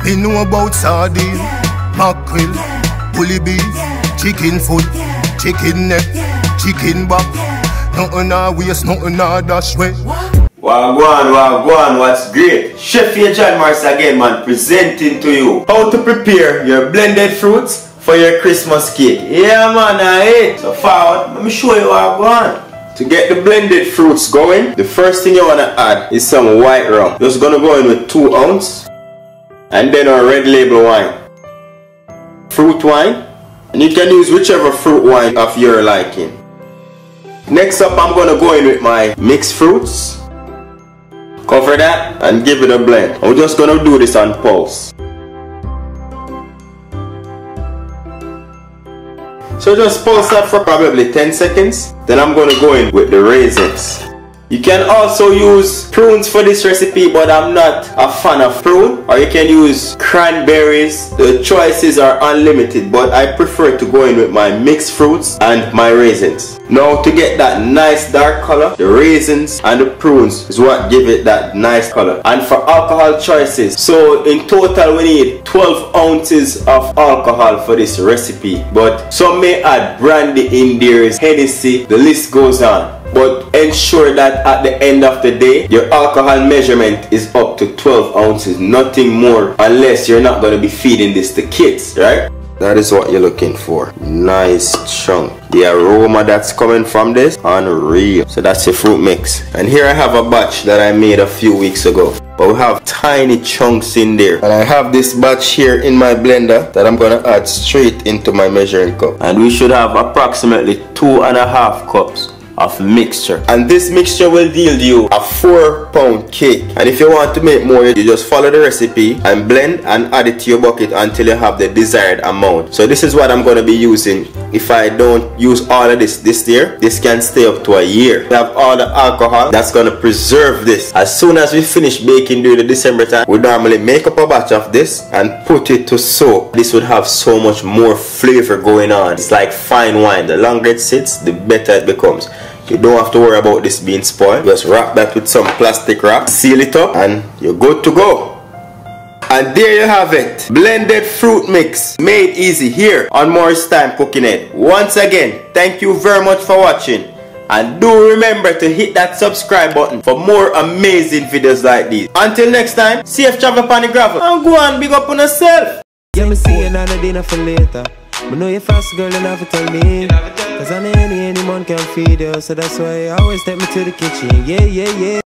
Me know about sardine, mackerel, bully beef, chicken foot, chicken neck, chicken back. Nothing a waste, nothing a dash way. Wagwan, what's great? Chef John Mars again, man, presenting to you how to prepare your blended fruits for your Christmas cake. Yeah, man, so forward, let me show you Wagwan. To get the blended fruits going, the first thing you want to add is some white rum. Just gonna go in with 2 ounces. And then our red label wine. Fruit wine. And you can use whichever fruit wine of your liking. Next up, I'm gonna go in with my mixed fruits. Cover that and give it a blend. I'm just gonna do this on pulse. So just pulse that for probably 10 seconds. Then I'm gonna go in with the raisins. You can also use prunes for this recipe, but I'm not a fan of prune. Or you can use cranberries. The choices are unlimited, but I prefer to go in with my mixed fruits and my raisins. Now to get that nice dark color, the raisins and the prunes is what give it that nice color. And for alcohol choices, so in total we need 12 ounces of alcohol for this recipe. But some may add brandy in there, Hennessy, the list goes on. But ensure that at the end of the day, your alcohol measurement is up to 12 ounces, nothing more, unless you're not going to be feeding this to kids, right? That is what you're looking for. Nice chunk. The aroma that's coming from this, unreal. So that's your fruit mix. And here I have a batch that I made a few weeks ago. But we have tiny chunks in there. And I have this batch here in my blender that I'm going to add straight into my measuring cup. And we should have approximately 2.5 cups of mixture, and this mixture will yield you a 4-pound cake. And if you want to make more, you just follow the recipe and blend and add it to your bucket until you have the desired amount. So this is what I'm going to be using. If I don't use all of this year, this can stay up to a year. We have all the alcohol that's going to preserve this. As soon as we finish baking during the December time, we normally make up a batch of this and put it to soak. This would have so much more flavor going on. It's like fine wine. The longer it sits, the better it becomes. You don't have to worry about this being spoiled. Just wrap that with some plastic wrap, seal it up, and you're good to go. And there you have it. Blended fruit mix. Made easy here on Morris Time Cooking It. Once again, thank you very much for watching. And do remember to hit that subscribe button for more amazing videos like these. Until next time, safe travel upon the gravel. And go on, big up on yourself. Yeah, me see you on a dinner for later. But know you fast, girl, you never tell me. Cause any man can feed you. So that's why I always take me to the kitchen. Yeah.